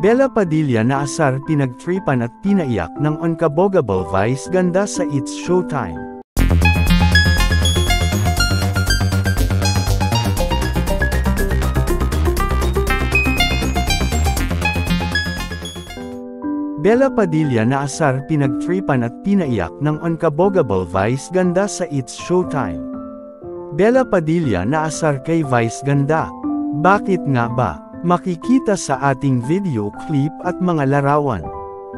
Bella Padilla naasar, pinagtripan at pinaiyak ng unkabogable vice ganda sa It's Showtime. Bella Padilla naasar, pinagtripan at pinaiyak ng unkabogable vice ganda sa It's Showtime. Bella Padilla naasar kay vice ganda. Bakit nga ba? Makikita sa ating video clip at mga larawan.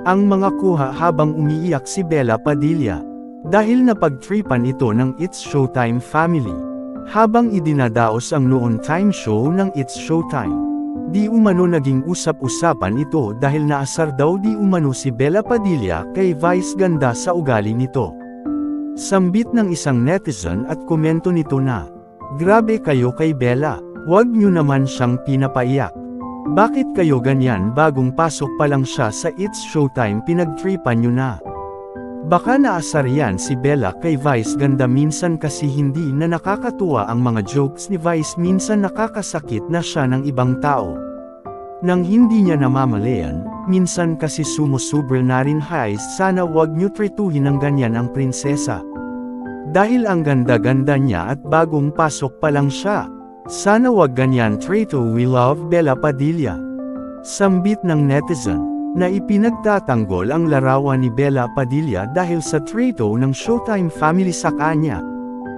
Ang mga kuha habang umiiyak si Bella Padilla. Dahil napagtripan ito ng It's Showtime family. Habang idinadaos ang noon time show ng It's Showtime. Di umano naging usap-usapan ito dahil naasar daw di umano si Bella Padilla kay vice ganda sa ugali nito. Sambit ng isang netizen at komento nito na, "Grabe kayo kay Bella. Huwag nyo naman siyang pinapaiyak. Bakit kayo ganyan bagong pasok pa lang siya sa It's Showtime pinagtripan nyo na?" Baka naasar yan si Bella kay vice ganda, minsan kasi hindi na nakakatuwa ang mga jokes ni vice, minsan nakakasakit na siya ng ibang tao. Nang hindi niya namamalayan, minsan kasi sumusobra na rin. Sana wag nyo trituhin ng ganyan ang prinsesa. Dahil ang ganda-ganda niya at bagong pasok pa lang siya. Sana wag ganyan trito. We love Bella Padilla. Sambit ng netizen, na ipinagtatanggol ang larawan ni Bella Padilla dahil sa trito ng Showtime family sa kanya.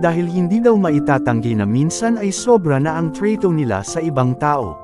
Dahil hindi daw maitatanggi na minsan ay sobra na ang trito nila sa ibang tao.